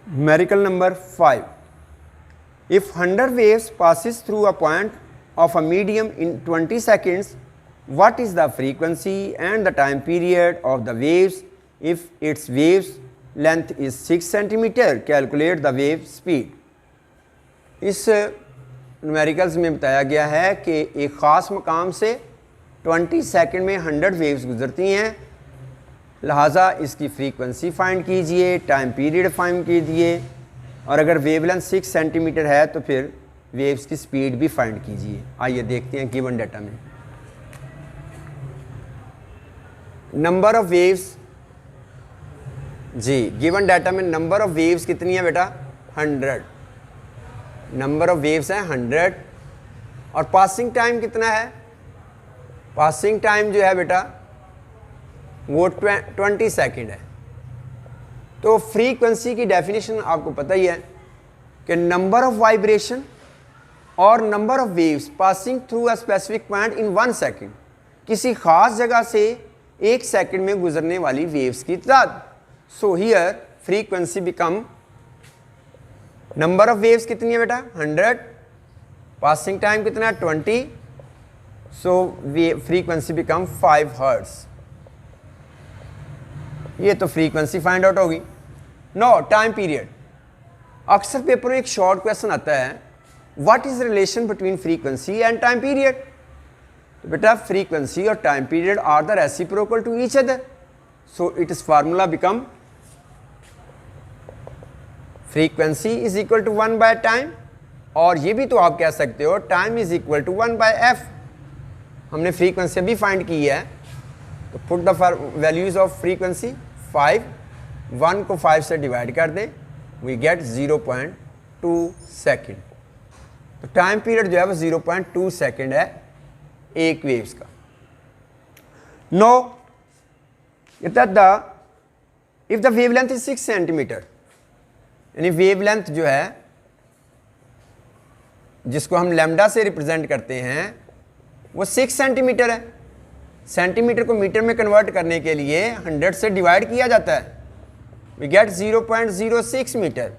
Numerical number 5. If 100 waves passes through a point of a medium in 20 seconds, what is the frequency and the time period of the waves if its waves length is 6 centimeter? Calculate the wave speed. इस numericals में बताया गया है कि एक ख़ास मकाम से 20 सेकंड में 100 वेव्स गुजरती हैं, लिहाजा इसकी फ्रीक्वेंसी फाइंड कीजिए, टाइम पीरियड फाइंड कीजिए, और अगर वेवलेंथ 6 सेंटीमीटर है तो फिर वेव्स की स्पीड भी फाइंड कीजिए। आइए देखते हैं गिवन डाटा में। नंबर ऑफ वेव्स, जी गिवन डाटा में नंबर ऑफ वेव्स कितनी है बेटा? 100। नंबर ऑफ वेव्स है 100 और पासिंग टाइम कितना है? पासिंग टाइम जो है बेटा वो 20 सेकेंड है। तो फ्रीक्वेंसी की डेफिनेशन आपको पता ही है कि नंबर ऑफ वाइब्रेशन और number of waves passing through a specific point in 1 second, किसी खास जगह से 1 सेकेंड में गुजरने वाली वेव्स की तादाद। So here frequency become, number of waves कितनी है बेटा? 100, पासिंग टाइम कितना है? 20, सो फ्रीक्वेंसी बिकम 5 हर्ट्ज। ये तो फ्रीक्वेंसी फाइंड आउट होगी। Now time period. अक्सर पेपर में एक शॉर्ट क्वेश्चन आता है, what is relation between frequency and time period? तो बेटा फ्रीक्वेंसी और time period are the reciprocal to each other, so it is formula become frequency is equal to 1 by time, और ये भी तो आप कह सकते हो time is equal to 1 by F. हमने फ्रीक्वेंसी अभी फाइंड की है, तो put the values of frequency 5, 1 को 5 से डिवाइड कर दें, वी गेट 0.2 सेकेंड। तो टाइम पीरियड जो है वो 0.2 सेकेंड है एक वेव्स का। Know if the wavelength is 6 centimetre, यानी वेवलेंथ जो है जिसको हम लैम्डा से रिप्रेजेंट करते हैं वो 6 सेंटीमीटर है। सेंटीमीटर को मीटर में कन्वर्ट करने के लिए 100 से डिवाइड किया जाता है, वी गेट 0.06 मीटर।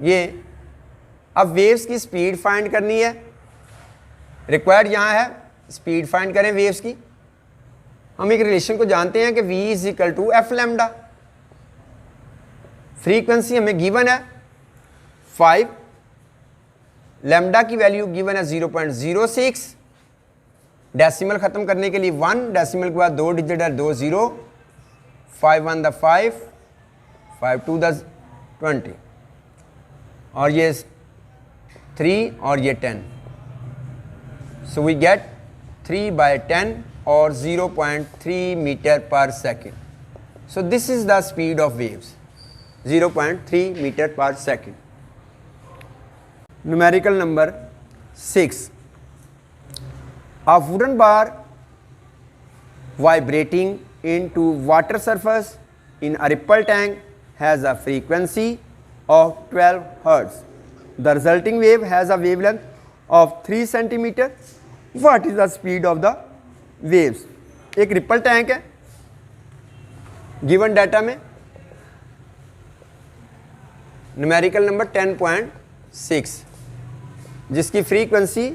ये अब वेव्स की स्पीड फाइंड करनी है, रिक्वायर्ड यहाँ है स्पीड फाइंड करें वेव्स की। हम एक रिलेशन को जानते हैं कि v is equal to F lambda. Frequency हमें गिवन है 5, लैम्डा की वैल्यू गिवन है 0.06, डेसिमल ख़त्म करने के लिए 1, डेसिमल के बाद 2 डिजिट है 2 0, 5 1 द 5, 5 2 द 20, और ये 3 और ये 10, सो वी गेट 3 बाय 10 और 0.3 metre per second. So this is the speed of waves, 0.3 metre per second. Numerical number 6. A wooden bar vibrating into water surface in a ripple tank has a frequency of 12 Hz. The resulting wave has a wavelength of 3 centimeter. What is the speed of the waves? एक ripple tank है given data में, numerical number 10.6, जिसकी frequency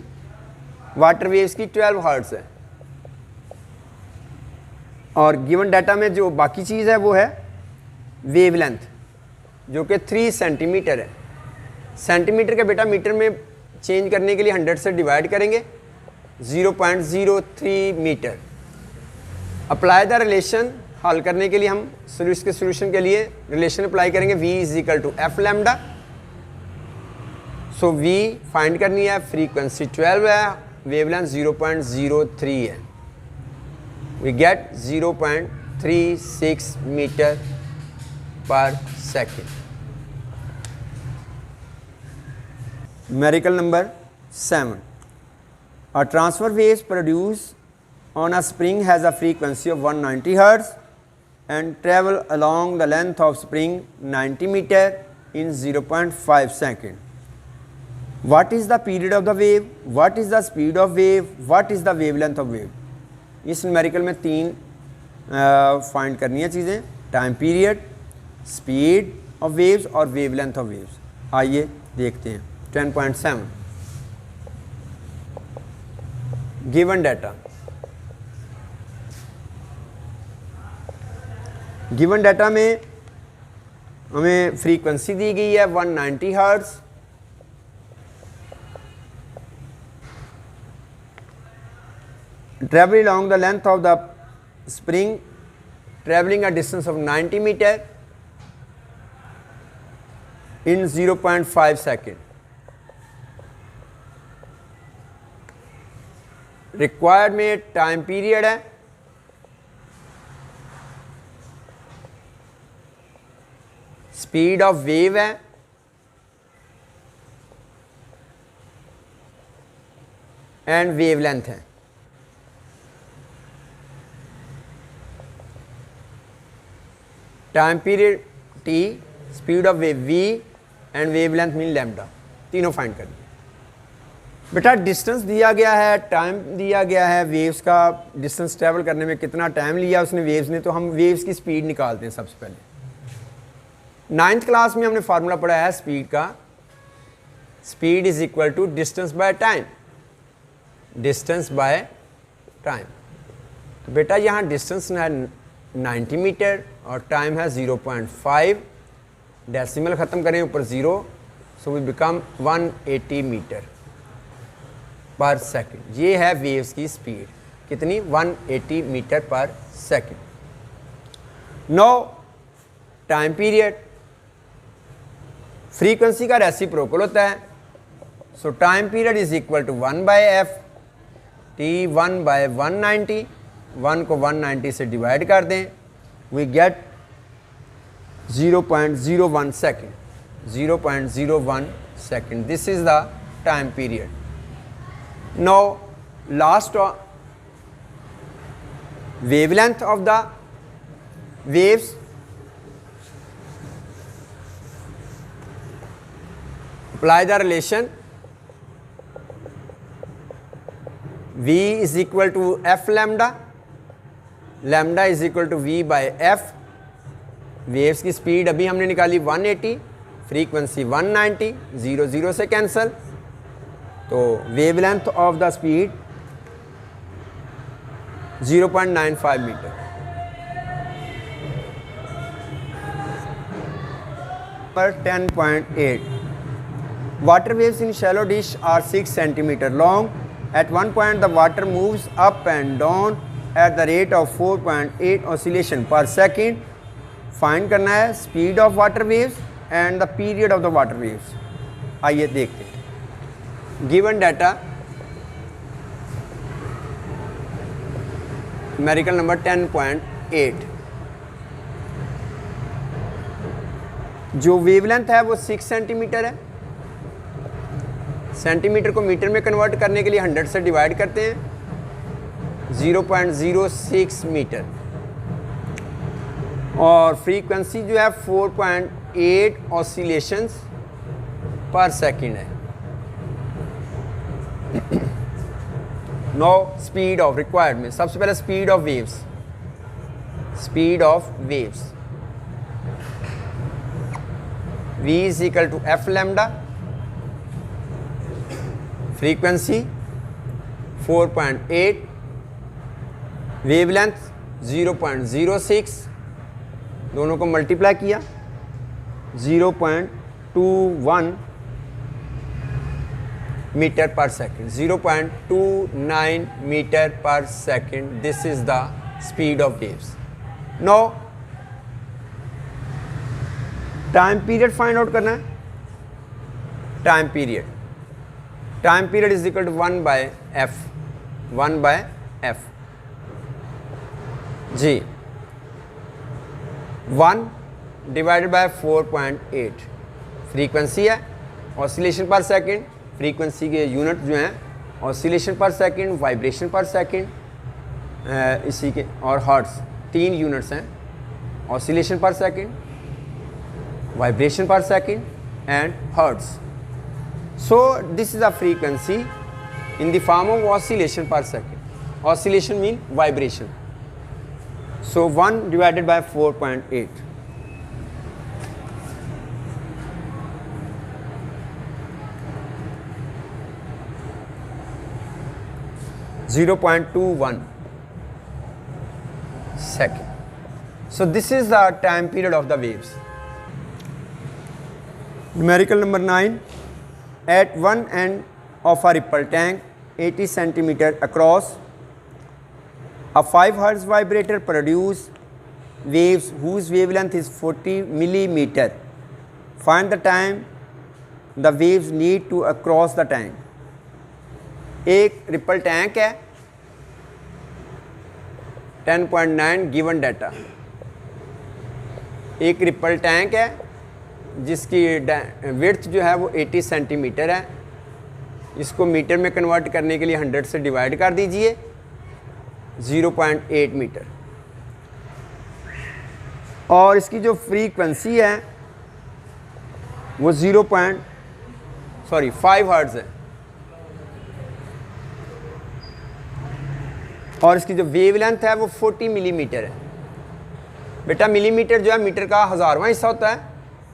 water waves की 12 hertz है, और given data में जो बाकी चीज़ है वो है वेवलेंथ जो कि 3 सेंटीमीटर है। सेंटीमीटर का बेटा मीटर में चेंज करने के लिए 100 से डिवाइड करेंगे, 0.03 मीटर। अप्लाई द रिलेशन, हल करने के लिए हम इसके सोल्यूशन के लिए रिलेशन अप्लाई करेंगे, v is equal to F lambda. So v find करनी है, फ्रीक्वेंसी 12 है, वेवलेंथ 0.03 है, we get 0.36 metre per second. Numerical number 7. A transfer waves produced on a spring has a frequency of 190 Hz and travel along the length of spring 90 meter in 0.5 second. What is the period of the wave? What is the speed of wave? What is the wavelength of wave? इस numerical में 3 find करनी है चीज़ें, time period, speed of waves और wavelength of waves. आइए देखते हैं 10.7 given data. Given data में हमें फ्रीक्वेंसी दी गई है 190 hertz, travel along the length of the spring, traveling a distance of 90 meter in 0.5 second. Required में टाइम पीरियड है, स्पीड ऑफ वेव है, एंड वेवलेंथ है। Time period T, speed of wave V and wavelength mean lambda, तीनों find करनी। बेटा distance दिया गया है, टाइम दिया गया है, वेव्स का डिस्टेंस ट्रैवल करने में कितना टाइम लिया उसने वेव्स ने, तो हम वेव्स की स्पीड निकालते हैं सबसे पहले। 9th क्लास में हमने फार्मूला पढ़ा है स्पीड का, speed is equal to distance by time, distance by time. तो बेटा यहाँ डिस्टेंस है 90 मीटर और टाइम है 0.5, डेसिमल ख़त्म करें ऊपर 0, so we become 180 metre per second. ये है वेव्स की स्पीड, कितनी? 180 metre per second. Now time period, frequency का रेसिप्रोकल होता है, so time period is equal to 1/f, T 1/190, 1 को 190 से डिवाइड कर दें, we get 0.01 second, 0.01 second. This is the time period. Now last wavelength of the waves, apply the relation V is equal to f lambda, lambda is equal to V by f। Waves की speed अभी हमने निकाली 180, frequency 190, 0 0 से cancel, तो wavelength of the speed 0.95 metre. पर 10.8 water waves in shallow dish are 6 centimetre long. At one point the water moves up and down at the rate of 4.8 oscillation per second. Find करना है speed of water waves and the period of the water waves. आइए देखते हैं। Given data numerical number 10.8, जो wavelength है वो 6 centimetre है। Centimetre को मीटर में कन्वर्ट करने के लिए 100 से डिवाइड करते हैं, 0.06 मीटर। और फ्रीक्वेंसी जो है 4.8 ऑसिलेशंस पर सेकेंड है। नो स्पीड ऑफ रिक्वायर्ड में सबसे पहले speed of waves, speed of waves v is equal to F lambda, frequency 4.8, wavelength 0.06, दोनों को मल्टीप्लाई किया 0.21 metre per second, 0.29 metre per second. This is the speed of waves. Now time period find out करना है। Time period, time period is equal to 1/f, 1/f जी। 1 divided by 4.8 frequency है, oscillation per second. Frequency के unit जो हैं oscillation per second, vibration per second, इसी के और हर्ट्स, 3 यूनिट्स हैं, oscillation per second, vibration per second and hertz. So this is a frequency in the form of oscillation per second. Oscillation mean vibration. So 1 divided by 4.8 0.21 second. So this is the time period of the waves. Numerical number 9. At one end of a ripple tank 80 centimeter across, a 5 Hz vibrator produces waves whose wavelength is 40 millimeter. Find the time the waves need to across the tank. एक ripple tank है 10.9 given data. एक ripple tank है जिसकी width जो है वो 80 centimetre है। इसको मीटर में कन्वर्ट करने के लिए 100 से डिवाइड कर दीजिए, 0.8 मीटर। और इसकी जो फ्रीक्वेंसी है वो 5 हर्ट्ज़ है। और इसकी जो वेवलेंथ है वो 40 मिलीमीटर है। बेटा मिलीमीटर जो है मीटर का 1000वां हिस्सा होता है,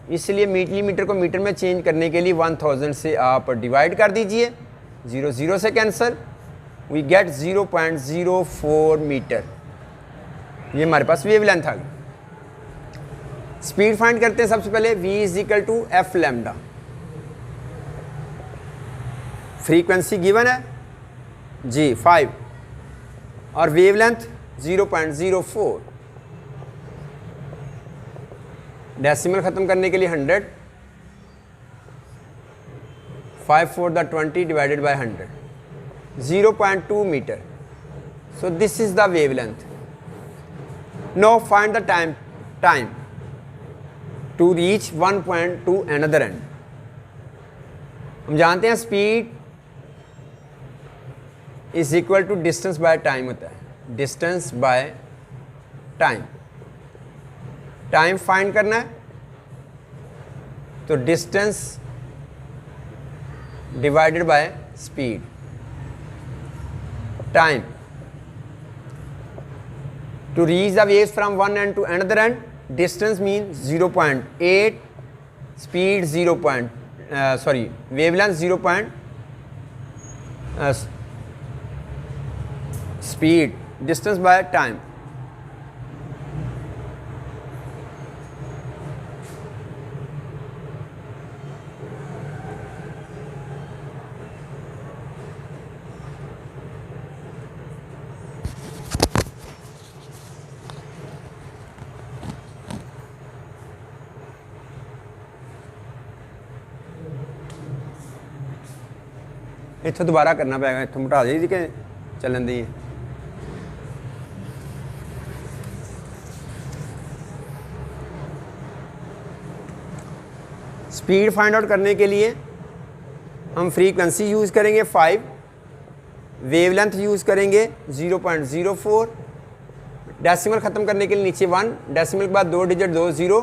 इसलिए मिलीमीटर को मीटर में चेंज करने के लिए 1000 से आप डिवाइड कर दीजिए, 0 0 से कैंसिल, वी गेट 0.04 मीटर। ये हमारे पास वेवलेंथ आ गई। स्पीड फाइंड करते हैं सबसे पहले। v is equal to F lambda. Frequency given है जी 5 और वेवलेंथ 0.04। डेसिमल ख़त्म करने के लिए 100, 5 4 the 20 divided by 100, 0.2 metre. So this is the wavelength. Now find the time to reach one point to another end. हम जानते हैं speed is equal to distance by time होता है। Distance by time, time find करना है तो distance divided by speed. Time to reach the waves from one end to another end, distance mean 0.8, speed wavelength 0. Speed distance by time. इत्थों दोबारा करना पेगा, इत्थों मिटा दी कि चलन दी। स्पीड फाइंड आउट करने के लिए हम फ्रीक्वेंसी यूज़ करेंगे 5, वेवलेंथ यूज़ करेंगे 0.04, डेसिमल ख़त्म करने के लिए नीचे 1, डेसिमल के बाद 2 डिजिट 2 0,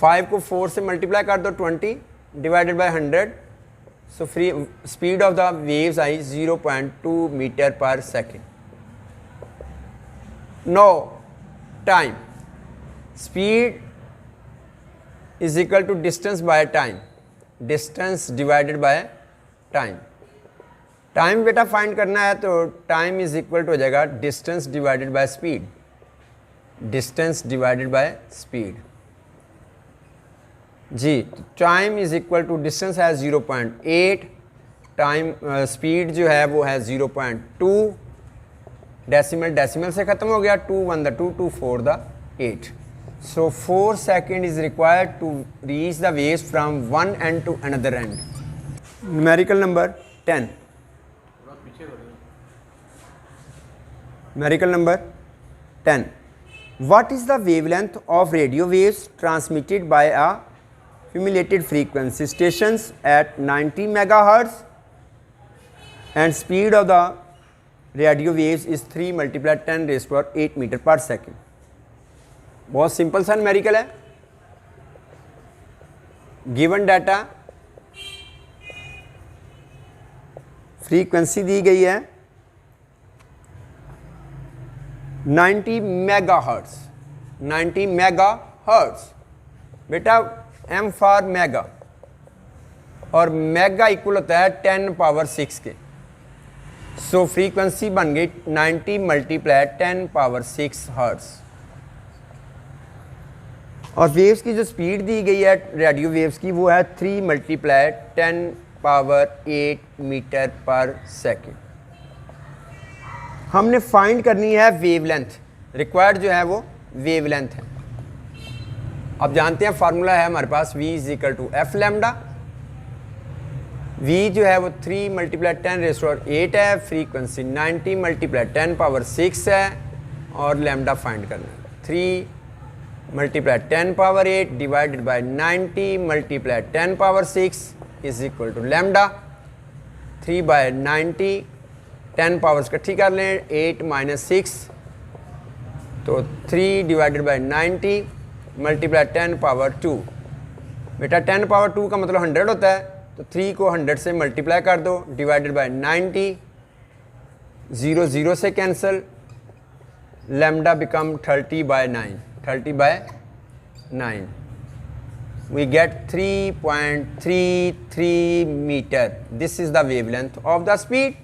5 को 4 से मल्टीप्लाई कर दो 20 divided by 100। So free speed of the waves आई 0.2 metre per second. No time, speed is equal to distance by time, distance divided by time. Time बेटा फाइंड करना है तो टाइम इज इक्वल टू हो जाएगा distance divided by speed, distance divided by speed जी। Time is equal to distance है 0.8, time speed जो है वो है 0.2, डेसिमल से ख़त्म हो गया, 2 1 the 2 2 4 the 8। So 4 seconds is required to reach the waves from one end to another end. Numerical number 10. Numerical number 10. What is the wavelength of radio waves transmitted by a cumulated frequency stations at 90 megahertz and speed of the radio waves is 3 multiplied 10 raised to power 8 meter per second. बहुत simple सा numerical है। Given data, frequency दी गई है 90 megahertz, 90 megahertz. बेटा m for mega, और mega equal होता है 10 power 6 के। सो फ्रीक्वेंसी बन गई 90 मल्टीप्लाई 10 पावर 6 हर्ट्स। और वेव्स की जो स्पीड दी गई है रेडियो वेव्स की वो है 3 multiply 10 power 8 metre per second. हमने फाइंड करनी है वेवलेंथ, रिक्वायर्ड जो है वो वेवलेंथ है। अब जानते हैं फार्मूला है हमारे पास v is equal to F lambda. v जो है वो 3 मल्टीप्लाई 10 रेज़ टू पावर 8 है, फ्रीक्वेंसी 90 मल्टीप्लाई 10 पावर 6 है और लैम्डा फाइंड करना है 3 multiply 10 power 8 divided by 90 multiply 10 power 6 is equal to lambda. 3 by 90 10 powers इकट्ठी कर लें 8 माइनस 6 तो 3 डिवाइडेड बाय 90 मल्टीप्लाई 10 पावर 2। बेटा 10 पावर 2 का मतलब 100 होता है तो 3 को 100 से मल्टीप्लाई कर दो डिवाइडेड बाय 90, 0 0 से cancel, lambda become 30 by 9, 30 by 9 we get 3.33 meter. This is the wavelength of the speed.